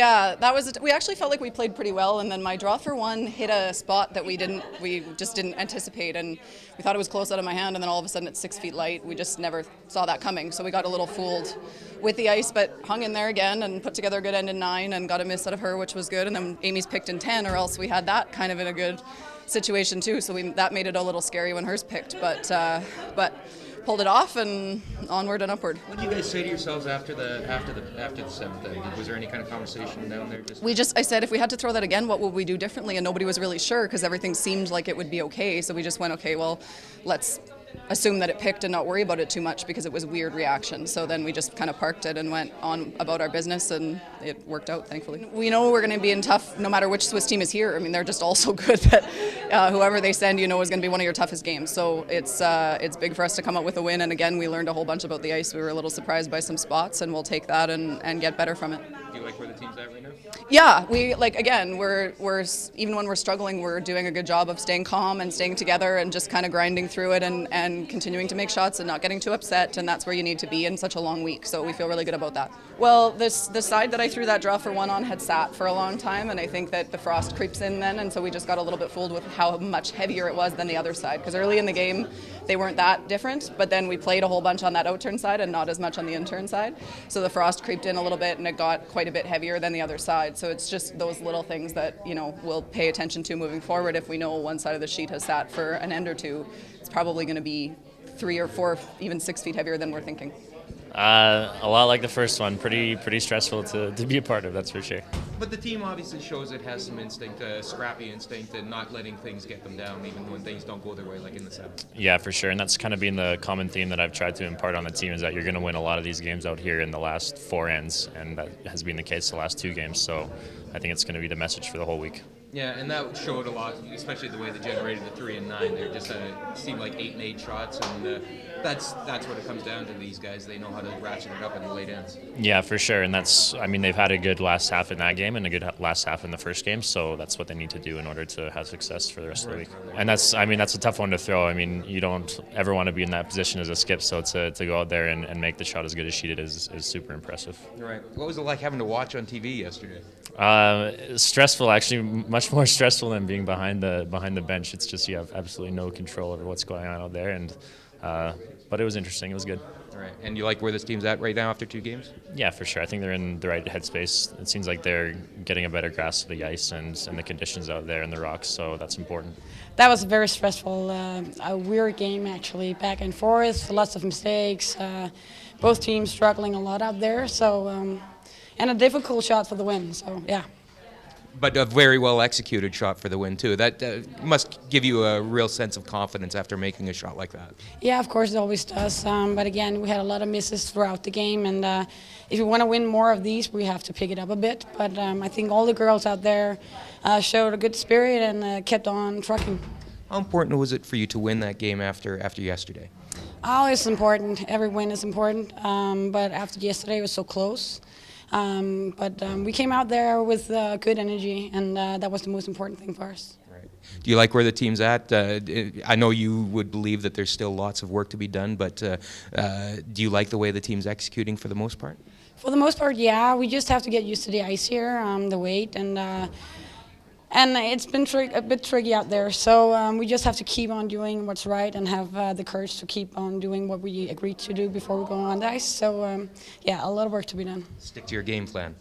Yeah, that was. We actually felt like we played pretty well, and then my draw for one hit a spot that we just didn't anticipate, and we thought it was close out of my hand, and then all of a sudden it's 6 feet light. We just never saw that coming, so we got a little fooled with the ice, but hung in there again and put together a good end in 9, and got a miss out of her, which was good, and then Amy's picked in 10, or else we had that kind of in a good situation too. So that made it a little scary when hers picked, but pulled it off and onward and upward. What did you guys say to yourselves after the seventh end? Was there any kind of conversation down there? I said if we had to throw that again, what would we do differently? And nobody was really sure because everything seemed like it would be okay. So we just went, okay, well, let's assume that it picked and not worry about it too much because it was a weird reaction. So then we just kind of parked it and went on about our business, and it worked out, thankfully. We know we're going to be in tough no matter which Swiss team is here. I mean, they're just all so good that whoever they send, is going to be one of your toughest games. So it's big for us to come up with a win. And again, we learned a whole bunch about the ice. We were a little surprised by some spots, and we'll take that and get better from it. Do you like where the team's at right now? Yeah, we're even when we're struggling, we're doing a good job of staying calm and staying together and just kind of grinding through it and continuing to make shots and not getting too upset, and that's where you need to be in such a long week. So we feel really good about that. Well, the side that I threw that draw for one on had sat for a long time, and I think that the frost creeps in then, and so we just got a little bit fooled with how much heavier it was than the other side, because early in the game they weren't that different, but then we played a whole bunch on that outturn side and not as much on the inturn side. So the frost creeped in a little bit and it got quite a bit heavier than the other side. So it's just those little things that, we'll pay attention to moving forward. If we know one side of the sheet has sat for an end or two, it's probably going to be 3 or 4, even 6 feet heavier than we're thinking. A lot like the first one, pretty stressful to be a part of, that's for sure. But the team obviously shows it has some instinct, a scrappy instinct, and not letting things get them down, even when things don't go their way, like in the seventh. Yeah, for sure, and that's kind of been the common theme that I've tried to impart on the team, is that you're going to win a lot of these games out here in the last 4 ends, and that has been the case the last 2 games, so I think it's going to be the message for the whole week. Yeah, and that showed a lot, especially the way they generated the 3 and 9. They just seemed like 8 and 8 shots, and that's what it comes down to. These guys, they know how to ratchet it up in the late ends. Yeah, for sure, and they've had a good last half in that game and a good last half in the first game, so that's what they need to do in order to have success for the rest of the week. And that's a tough one to throw. I mean, you don't ever want to be in that position as a skip, so to go out there and make the shot as good as she did is super impressive. Right. What was it like having to watch on TV yesterday? Stressful, actually, much more stressful than being behind the bench. It's just you have absolutely no control over what's going on out there, and but it was interesting. It was good. All right. And you like where this team's at right now after 2 games? Yeah, for sure. I think they're in the right headspace. It seems like they're getting a better grasp of the ice and the conditions out there and the rocks, so that's important. That was very stressful. A weird game, actually, back and forth, lots of mistakes. Both teams struggling a lot out there, so and a difficult shot for the win. So yeah. But a very well executed shot for the win too. That must give you a real sense of confidence after making a shot like that. Yeah, of course it always does. But again, we had a lot of misses throughout the game, and if we want to win more of these, we have to pick it up a bit. But I think all the girls out there showed a good spirit and kept on trucking. How important was it for you to win that game after yesterday? Oh, it's important. Every win is important. But after yesterday, it was so close. But we came out there with good energy, and that was the most important thing for us. Right. Do you like where the team's at? I know you would believe that there's still lots of work to be done, but do you like the way the team's executing for the most part? For the most part, yeah. We just have to get used to the ice here, the weight, and it's been a bit tricky out there. So we just have to keep on doing what's right and have the courage to keep on doing what we agreed to do before we go on the ice. So yeah, a lot of work to be done. Stick to your game plan.